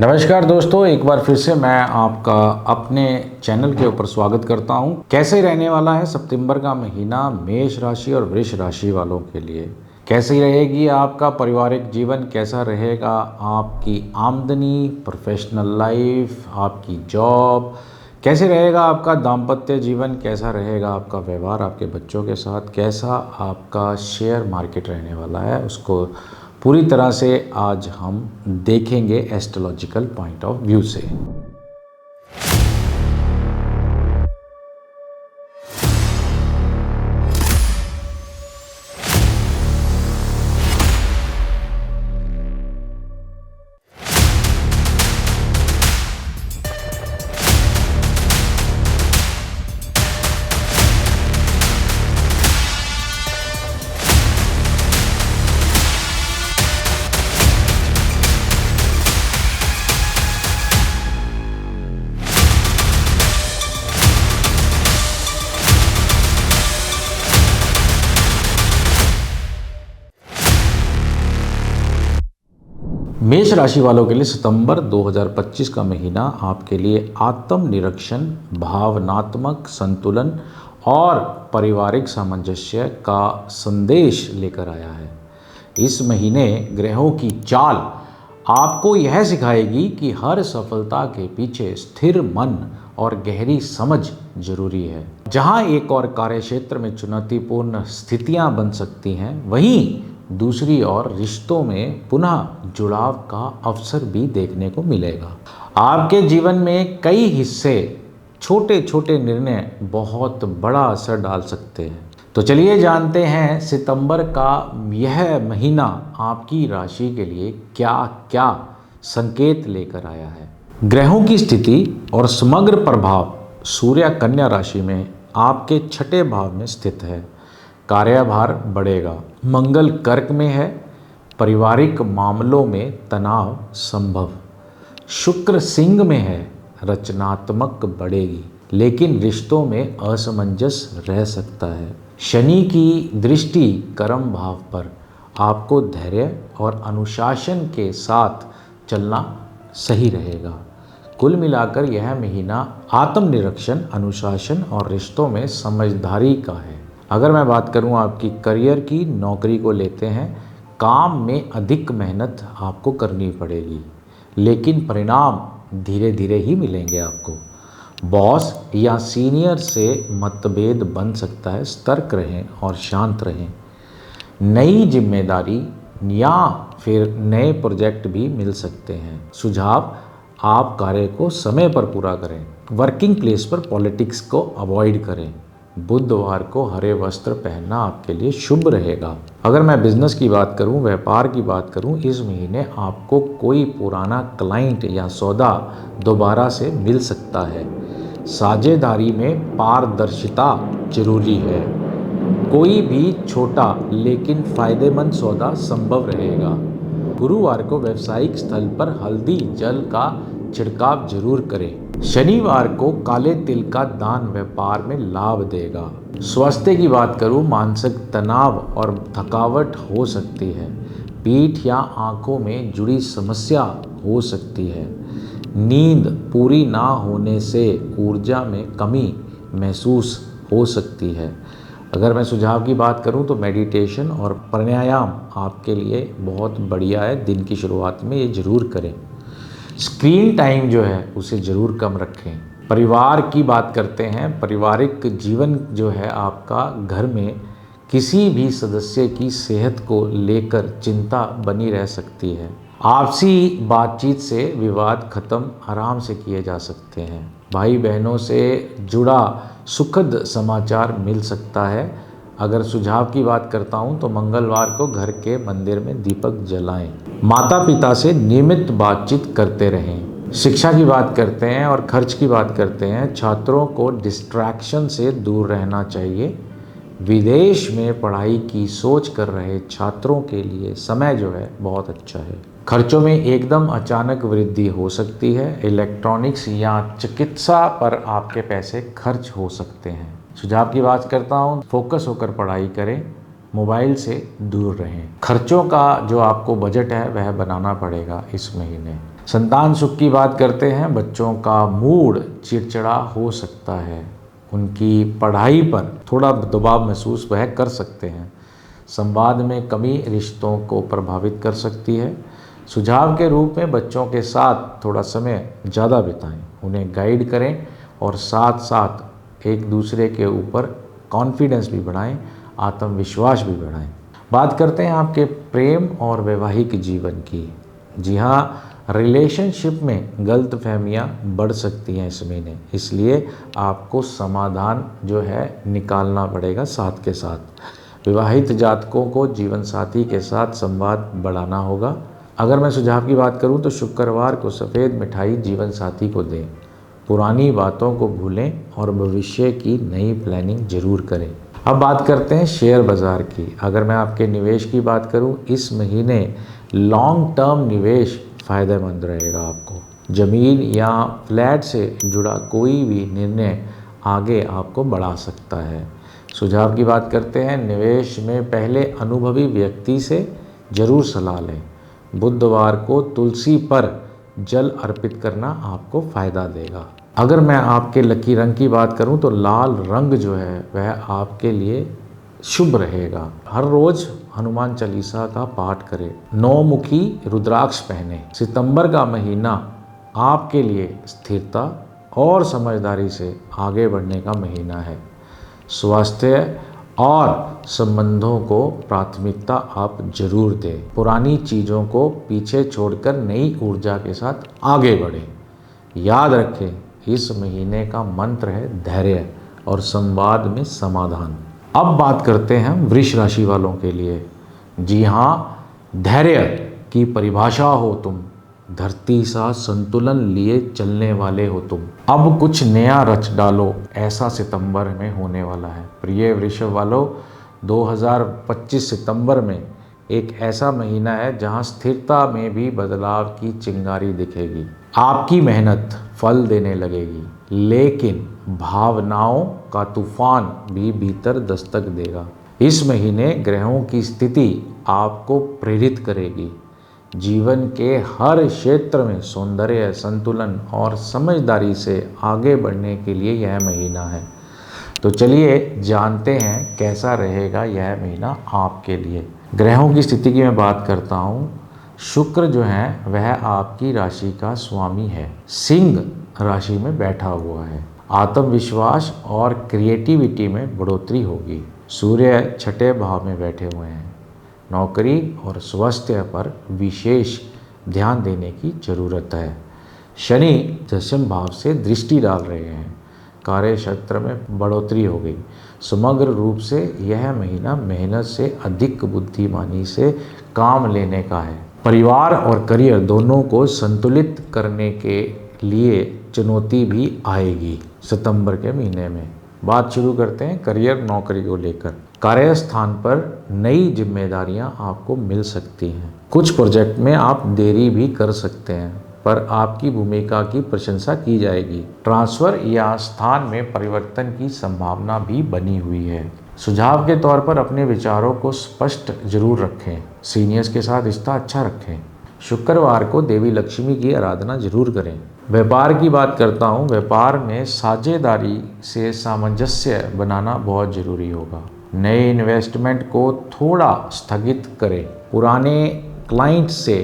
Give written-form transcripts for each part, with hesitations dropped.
नमस्कार दोस्तों, एक बार फिर से मैं आपका अपने चैनल के ऊपर स्वागत करता हूं। कैसे रहने वाला है सितंबर का महीना मेष राशि और वृष राशि वालों के लिए? कैसी रहेगी आपका पारिवारिक जीवन, कैसा रहेगा आपकी आमदनी, प्रोफेशनल लाइफ, आपकी जॉब, कैसे रहेगा आपका दाम्पत्य जीवन, कैसा रहेगा आपका व्यवहार आपके बच्चों के साथ, कैसा आपका शेयर मार्केट रहने वाला है, उसको पूरी तरह से आज हम देखेंगे एस्ट्रोलॉजिकल पॉइंट ऑफ व्यू से। मेष राशि वालों के लिए सितंबर 2025 का महीना आपके लिए आत्मनिरीक्षण, भावनात्मक संतुलन और पारिवारिक सामंजस्य का संदेश लेकर आया है। इस महीने ग्रहों की चाल आपको यह सिखाएगी कि हर सफलता के पीछे स्थिर मन और गहरी समझ जरूरी है। जहां एक और कार्यक्षेत्र में चुनौतीपूर्ण स्थितियां बन सकती हैं, वहीं दूसरी ओर रिश्तों में पुनः जुड़ाव का अवसर भी देखने को मिलेगा। आपके जीवन में कई हिस्से छोटे छोटे निर्णय बहुत बड़ा असर डाल सकते हैं। तो चलिए जानते हैं सितंबर का यह महीना आपकी राशि के लिए क्या क्या संकेत लेकर आया है। ग्रहों की स्थिति और समग्र प्रभाव सूर्य कन्या राशि में आपके छठे भाव में स्थित है। कार्यभार बढ़ेगा। मंगल कर्क में है। पारिवारिक मामलों में तनाव संभव। शुक्र सिंह में है। रचनात्मक बढ़ेगी, लेकिन रिश्तों में असमंजस रह सकता है। शनि की दृष्टि कर्म भाव पर, आपको धैर्य और अनुशासन के साथ चलना सही रहेगा। कुल मिलाकर यह महीना आत्मनिरीक्षण, अनुशासन और रिश्तों में समझदारी का है। अगर मैं बात करूं आपकी करियर की, नौकरी को लेते हैं, काम में अधिक मेहनत आपको करनी पड़ेगी, लेकिन परिणाम धीरे धीरे ही मिलेंगे आपको। बॉस या सीनियर से मतभेद बन सकता है, सतर्क रहें और शांत रहें। नई जिम्मेदारी या फिर नए प्रोजेक्ट भी मिल सकते हैं। सुझाव, आप कार्य को समय पर पूरा करें। वर्किंग प्लेस पर पॉलिटिक्स को अवॉइड करें। बुधवार को हरे वस्त्र पहनना आपके लिए शुभ रहेगा। अगर मैं बिजनेस की बात करूं, व्यापार की बात करूं, इस महीने आपको कोई पुराना क्लाइंट या सौदा दोबारा से मिल सकता है। साझेदारी में पारदर्शिता जरूरी है। कोई भी छोटा लेकिन फायदेमंद सौदा संभव रहेगा। गुरुवार को व्यावसायिक स्थल पर हल्दी जल का छिड़काव जरूर करें। शनिवार को काले तिल का दान व्यापार में लाभ देगा। स्वास्थ्य की बात करूं, मानसिक तनाव और थकावट हो सकती है। पीठ या आंखों में जुड़ी समस्या हो सकती है। नींद पूरी ना होने से ऊर्जा में कमी महसूस हो सकती है। अगर मैं सुझाव की बात करूं तो मेडिटेशन और प्राणायाम आपके लिए बहुत बढ़िया है। दिन की शुरुआत में ये ज़रूर करें। स्क्रीन टाइम जो है उसे ज़रूर कम रखें। परिवार की बात करते हैं। पारिवारिक जीवन जो है आपका, घर में किसी भी सदस्य की सेहत को लेकर चिंता बनी रह सकती है। आपसी बातचीत से विवाद खत्म आराम से किए जा सकते हैं। भाई बहनों से जुड़ा सुखद समाचार मिल सकता है। अगर सुझाव की बात करता हूं तो मंगलवार को घर के मंदिर में दीपक जलाएं। माता पिता से नियमित बातचीत करते रहें। शिक्षा की बात करते हैं और खर्च की बात करते हैं। छात्रों को डिस्ट्रैक्शन से दूर रहना चाहिए। विदेश में पढ़ाई की सोच कर रहे छात्रों के लिए समय जो है बहुत अच्छा है। खर्चों में एकदम अचानक वृद्धि हो सकती है। इलेक्ट्रॉनिक्स या चिकित्सा पर आपके पैसे खर्च हो सकते हैं। सुझाव की बात करता हूँ, फोकस होकर पढ़ाई करें, मोबाइल से दूर रहें। खर्चों का जो आपको बजट है वह बनाना पड़ेगा इस महीने। संतान सुख की बात करते हैं, बच्चों का मूड चिड़चिड़ा हो सकता है, उनकी पढ़ाई पर थोड़ा दबाव महसूस वह कर सकते हैं। संवाद में कमी रिश्तों को प्रभावित कर सकती है। सुझाव के रूप में बच्चों के साथ थोड़ा समय ज़्यादा बिताएं, उन्हें गाइड करें और साथ साथ एक दूसरे के ऊपर कॉन्फिडेंस भी बढ़ाएं, आत्मविश्वास भी बढ़ाएं। बात करते हैं आपके प्रेम और वैवाहिक जीवन की। जी हाँ, रिलेशनशिप में गलतफहमियां बढ़ सकती हैं इस महीने, इसलिए आपको समाधान जो है निकालना पड़ेगा साथ के साथ। विवाहित जातकों को जीवन साथी के साथ संवाद बढ़ाना होगा। अगर मैं सुझाव की बात करूं तो शुक्रवार को सफ़ेद मिठाई जीवन साथी को दें। पुरानी बातों को भूलें और भविष्य की नई प्लानिंग जरूर करें। अब बात करते हैं शेयर बाज़ार की। अगर मैं आपके निवेश की बात करूं, इस महीने लॉन्ग टर्म निवेश फ़ायदेमंद रहेगा आपको। ज़मीन या फ्लैट से जुड़ा कोई भी निर्णय आगे आपको बढ़ा सकता है। सुझाव की बात करते हैं, निवेश में पहले अनुभवी व्यक्ति से ज़रूर सलाह लें। बुधवार को तुलसी पर जल अर्पित करना आपको फ़ायदा देगा। अगर मैं आपके लकी रंग की बात करूं तो लाल रंग जो है वह आपके लिए शुभ रहेगा। हर रोज़ हनुमान चालीसा का पाठ करें, 9 मुखी रुद्राक्ष पहने। सितंबर का महीना आपके लिए स्थिरता और समझदारी से आगे बढ़ने का महीना है। स्वास्थ्य और संबंधों को प्राथमिकता आप जरूर दें। पुरानी चीज़ों को पीछे छोड़कर नई ऊर्जा के साथ आगे बढ़ें। याद रखें, इस महीने का मंत्र है धैर्य और संवाद में समाधान। अब बात करते हैं वृष राशि वालों के लिए। जी हाँ, धैर्य की परिभाषा हो तुम, धरती सा संतुलन लिए चलने वाले हो तुम। अब कुछ नया रच डालो, ऐसा सितंबर में होने वाला है। प्रिय वृषभ वालों, 2025 सितंबर में एक ऐसा महीना है जहां स्थिरता में भी बदलाव की चिंगारी दिखेगी। आपकी मेहनत फल देने लगेगी, लेकिन भावनाओं का तूफान भी भीतर दस्तक देगा। इस महीने ग्रहों की स्थिति आपको प्रेरित करेगी। जीवन के हर क्षेत्र में सौंदर्य, संतुलन और समझदारी से आगे बढ़ने के लिए यह महीना है। तो चलिए जानते हैं कैसा रहेगा यह महीना आपके लिए। ग्रहों की स्थिति की मैं बात करता हूँ। शुक्र जो है वह आपकी राशि का स्वामी है, सिंह राशि में बैठा हुआ है। आत्मविश्वास और क्रिएटिविटी में बढ़ोतरी होगी। सूर्य छठे भाव में बैठे हुए हैं। नौकरी और स्वास्थ्य पर विशेष ध्यान देने की ज़रूरत है। शनि दशम भाव से दृष्टि डाल रहे हैं। कार्य क्षेत्र में बढ़ोतरी हो गई। समग्र रूप से यह महीना मेहनत से अधिक बुद्धिमानी से काम लेने का है। परिवार और करियर दोनों को संतुलित करने के लिए चुनौती भी आएगी सितंबर के महीने में। बात शुरू करते हैं करियर नौकरी को लेकर। कार्यस्थान पर नई जिम्मेदारियां आपको मिल सकती हैं। कुछ प्रोजेक्ट में आप देरी भी कर सकते हैं, पर आपकी भूमिका की प्रशंसा की जाएगी। ट्रांसफ़र या स्थान में परिवर्तन की संभावना भी बनी हुई है। सुझाव के तौर पर अपने विचारों को स्पष्ट जरूर रखें। सीनियर्स के साथ रिश्ता अच्छा रखें। शुक्रवार को देवी लक्ष्मी की आराधना जरूर करें। व्यापार की बात करता हूँ। व्यापार में साझेदारी से सामंजस्य बनाना बहुत ज़रूरी होगा। नए इन्वेस्टमेंट को थोड़ा स्थगित करें। पुराने क्लाइंट से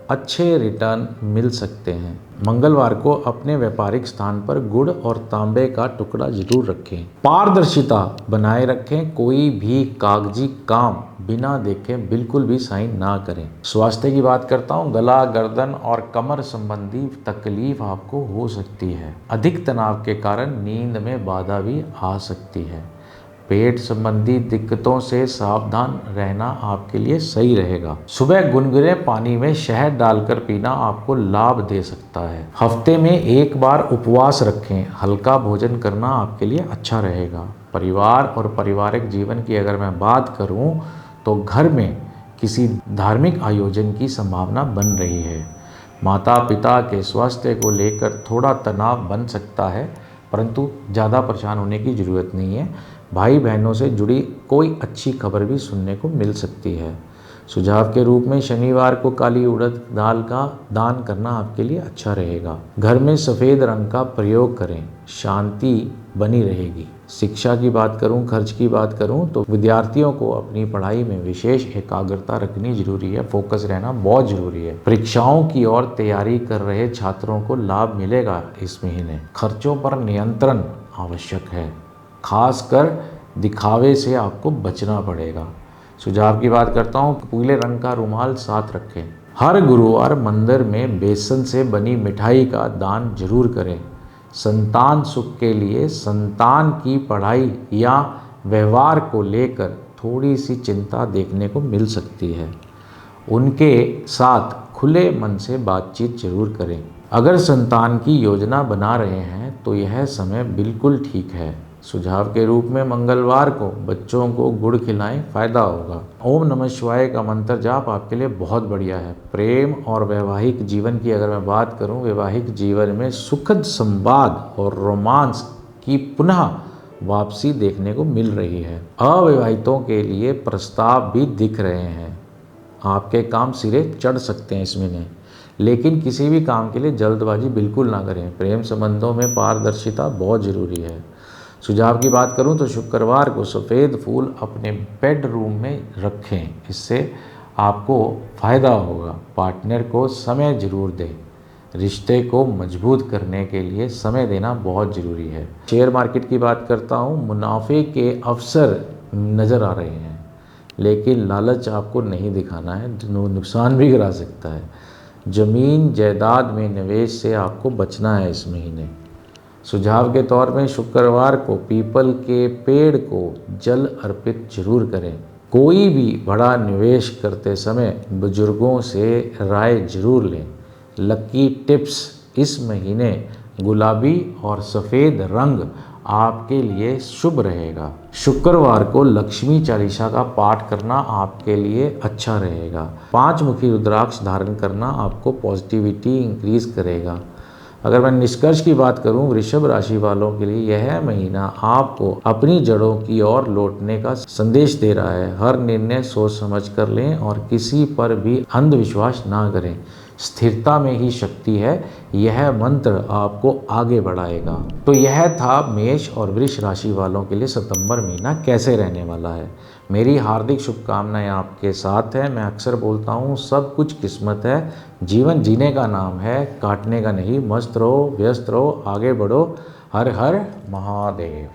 अच्छे रिटर्न मिल सकते हैं। मंगलवार को अपने व्यापारिक स्थान पर गुड़ और तांबे का टुकड़ा जरूर रखें। पारदर्शिता बनाए रखें। कोई भी कागजी काम बिना देखे बिल्कुल भी साइन ना करें। स्वास्थ्य की बात करता हूँ। गला, गर्दन और कमर संबंधी तकलीफ आपको हो सकती है। अधिक तनाव के कारण नींद में बाधा भी आ सकती है। पेट संबंधी दिक्कतों से सावधान रहना आपके लिए सही रहेगा। सुबह गुनगुने पानी में शहद डालकर पीना आपको लाभ दे सकता है। हफ्ते में एक बार उपवास रखें। हल्का भोजन करना आपके लिए अच्छा रहेगा। परिवार और पारिवारिक जीवन की अगर मैं बात करूं तो घर में किसी धार्मिक आयोजन की संभावना बन रही है। माता पिता के स्वास्थ्य को लेकर थोड़ा तनाव बन सकता है, परंतु ज़्यादा परेशान होने की ज़रूरत नहीं है। भाई बहनों से जुड़ी कोई अच्छी खबर भी सुनने को मिल सकती है। सुझाव के रूप में शनिवार को काली उड़द दाल का दान करना आपके लिए अच्छा रहेगा। घर में सफ़ेद रंग का प्रयोग करें, शांति बनी रहेगी। शिक्षा की बात करूं, खर्च की बात करूं तो विद्यार्थियों को अपनी पढ़ाई में विशेष एकाग्रता रखनी जरूरी है, फोकस रहना बहुत जरूरी है। परीक्षाओं की ओर तैयारी कर रहे छात्रों को लाभ मिलेगा इस महीने। खर्चों पर नियंत्रण आवश्यक है, खासकर दिखावे से आपको बचना पड़ेगा। सुझाव की बात करता हूँ, पीले रंग का रुमाल साथ रखें। हर गुरुवार मंदिर में बेसन से बनी मिठाई का दान जरूर करें। संतान सुख के लिए संतान की पढ़ाई या व्यवहार को लेकर थोड़ी सी चिंता देखने को मिल सकती है। उनके साथ खुले मन से बातचीत जरूर करें। अगर संतान की योजना बना रहे हैं तो यह समय बिल्कुल ठीक है। सुझाव के रूप में मंगलवार को बच्चों को गुड़ खिलाएं, फायदा होगा। ओम नमः शिवाय का मंत्र जाप आपके लिए बहुत बढ़िया है। प्रेम और वैवाहिक जीवन की अगर मैं बात करूं, वैवाहिक जीवन में सुखद संवाद और रोमांस की पुनः वापसी देखने को मिल रही है। अविवाहितों के लिए प्रस्ताव भी दिख रहे हैं। आपके काम सिरे चढ़ सकते हैं इस महीने, लेकिन किसी भी काम के लिए जल्दबाजी बिल्कुल ना करें। प्रेम संबंधों में पारदर्शिता बहुत ज़रूरी है। सुझाव की बात करूं तो शुक्रवार को सफ़ेद फूल अपने बेडरूम में रखें, इससे आपको फ़ायदा होगा। पार्टनर को समय ज़रूर दें। रिश्ते को मजबूत करने के लिए समय देना बहुत ज़रूरी है। शेयर मार्केट की बात करता हूं, मुनाफे के अवसर नज़र आ रहे हैं, लेकिन लालच आपको नहीं दिखाना है, नुकसान भी करा सकता है। ज़मीन जायदाद में निवेश से आपको बचना है इस महीने। सुझाव के तौर में शुक्रवार को पीपल के पेड़ को जल अर्पित जरूर करें। कोई भी बड़ा निवेश करते समय बुजुर्गों से राय जरूर लें। लकी टिप्स इस महीने गुलाबी और सफ़ेद रंग आपके लिए शुभ रहेगा। शुक्रवार को लक्ष्मी चालीसा का पाठ करना आपके लिए अच्छा रहेगा। 5 मुखी रुद्राक्ष धारण करना आपको पॉजिटिविटी इंक्रीज करेगा। अगर मैं निष्कर्ष की बात करूं, वृषभ राशि वालों के लिए यह महीना आपको अपनी जड़ों की ओर लौटने का संदेश दे रहा है। हर निर्णय सोच समझ कर लें और किसी पर भी अंधविश्वास ना करें। स्थिरता में ही शक्ति है, यह मंत्र आपको आगे बढ़ाएगा। तो यह था मेष और वृष राशि वालों के लिए सितंबर महीना कैसे रहने वाला है। मेरी हार्दिक शुभकामनाएं आपके साथ हैं। मैं अक्सर बोलता हूँ, सब कुछ किस्मत है। जीवन जीने का नाम है, काटने का नहीं। मस्त रहो, व्यस्त रहो, आगे बढ़ो। हर हर महादेव।